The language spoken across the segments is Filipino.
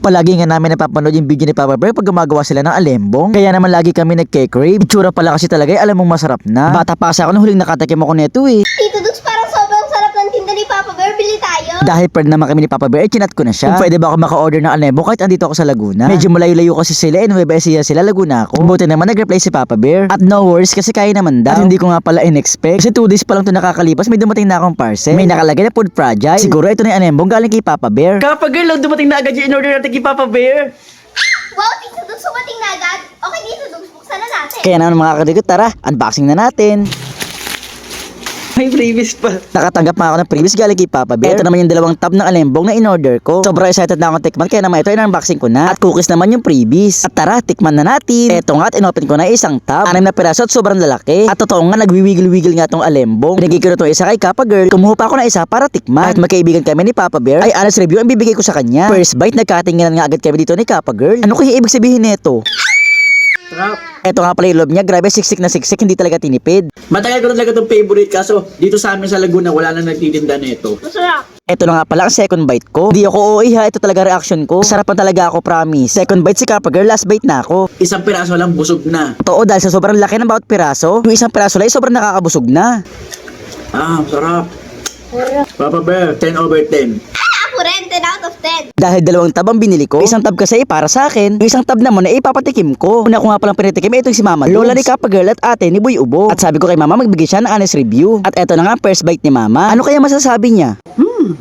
Palagi nga namin napapanood yung video ni Papa Bear pag gumagawa sila ng alembong. Kaya naman lagi kami nagke-crave. Itsura pala kasi talaga alam mong masarap na. Bata pa kasi ako nung huling nakatikim ako nito eh. Tito Dugs, parang sobrang sarap ng tinda ni Papa Bear. Bili tayo. Dahil friend naman kami ni Papa Bear, chinat ko na siya. Kung pwede ba ako maka-order ng alembong kahit andito ako sa Laguna. Medyo malayo-layo kasi sila, Nueva Ecija sila, Laguna ako. Buti naman nag-reply si Papa Bear. At no worries kasi kaya naman daw. At hindi ko nga pala in-expect. Kasi 2 days pa lang ito nakakalipas, may dumating na akong parcel. May nakalagay na food fragile. Siguro ito na yung alembong galing kay Papa Bear. Papa Girl, dumating na agad yung in-order natin kay Papa Bear. Wow, Tito Dugs, sumating na agad. Okay, Tito Dugs, buksan na natin. Kaya naman mga kalikot, tara, unboxing na natin. May previous pa. Nakatanggap pa ako ng previous galing kay Papa Bear. Ito naman yung 2 tab ng alembong na in-order ko. Sobrang excited na akong tikman, kaya naman ito yung unboxing ko na. At cookies naman yung previous. At tara, tikman na natin. Ito nga at inopen ko na isang tab. 6 na piraso at sobrang lalaki. At totoo nga, nagwiwigil-wigil nga tong alembong. Binigay ko na itong isa kay Papa Girl. Kumuha pa ako ng isa para tikman. At magkaibigan kami ni Papa Bear, ay honest review ang bibigay ko sa kanya. First bite, nagkatinginan nga agad kami dito ni Papa Girl. Ano kaya ibig sabihin nito? Ito nga pala yung loob niya, grabe, siksik na siksik, hindi talaga tinipid. Matagal ko na talaga itong favorite, kaso dito sa amin sa Laguna wala na nagtitinda nito. Masarap. Ito na nga pala ang second bite ko. Di ako ha, ito talaga reaction ko. Sarapan talaga ako, promise. Second bite si Papa Girl, last bite na ako. Isang piraso lang busog na. Totoo, dahil sa sobrang laki ng bawat piraso, yung isang piraso lang sobrang nakakabusog na. Sarap. Papa Bear, 10 over 10. Ako rin, 10 out of 10. Dahil 2 tab ang binili ko, isang tab kasi para sa akin, yung isang tab naman ay ipapatikim ko. Una ko nga palang pinatikim, itong si Mama, lola ni Papa Girl at ate ni Boy Ubo. At sabi ko kay Mama, magbigay siya ng honest review. At eto na nga, first bite ni Mama. Ano kaya masasabi niya?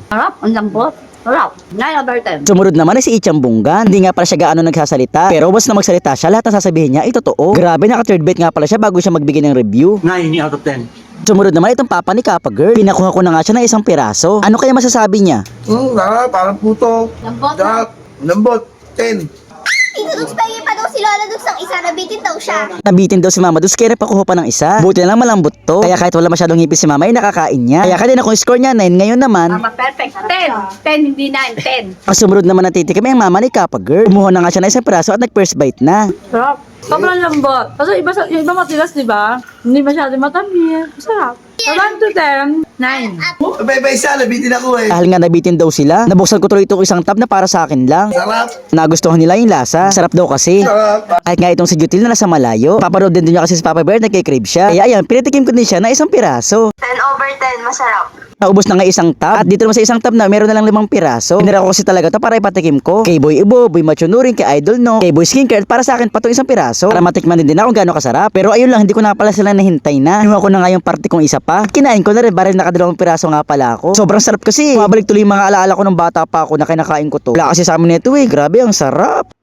Sarap, ang lambot. Sarap. 9 over 10. Sumunod naman ay si Ichang Bunggan. Hindi nga pala siya gaano nagsasalita. Pero once na magsalita siya, lahat ng sasabihin niya ay totoo. Grabe, naka-third bite nga pala siya bago siya magbigay ng review. 9 out of 10. Sumunod naman itong papa ni Papa Girl. Pinakuha ko na nga siya ng isang piraso. Ano kaya masasabi niya? Sarap, parang puto. Lambot. Sarap, lambot, 10. Tito Dugs, pahingin pa daw si Lola Dugs ng isa, nabitin daw siya. Nabitin daw si Mama Dus kaya napakuha pa ng isa. Buti na lang malambot to. Kaya kahit wala masyadong ngipis si Mama ay nakakain niya. Kaya kanina kung score niya 9, ngayon naman Tama, perfect. 10. 10, hindi 9. 10. ang sumunod naman na titikim ay ang mama ni Papa Girl. Kumuha na nga siya ng isang piraso at nag-first bite na. Sarap. Sobrang lambot. Kasi yung iba matigas, di ba? Hindi masyado matamis. Sarap. 1 to 10, 9. May isa, nabitin ako eh. Dahil nga nabitin daw sila, nabuksan ko tuloy itong isang tab na para sa akin lang. Sarap, Nagustuhan nila yung lasa. Sarap daw kasi. sarap. Kahit nga itong si Jutil na nasa malayo, papanood din niya kasi si Papa Bear, nagkikrave siya. Kaya ayan, pinatikim ko din siya na isang piraso. 10 over 10, masarap. Naubos na nga isang tab. At dito naman sa isang tab na meron na lang 5 piraso. Pinira ko kasi talaga to para ipatikim ko. Kay Boy Ibo, Boy Machunuring, kay Idol No, kay Boy Skincare, at para sa akin pa itong isang piraso. Para matikman din ako gaano kasarap. Pero ayun lang, hindi ko na pala sila nahintay na. Inuha ko na nga yung parte kong isa pa. Kinain ko na rin, baril nakadalawang piraso nga pala ako. Sobrang sarap kasi. Mabalik tuloy yung mga alaala ko nung bata pa ako na kinakain ko to. Wala kasi sa amin nito eh. Grabe, ang sarap.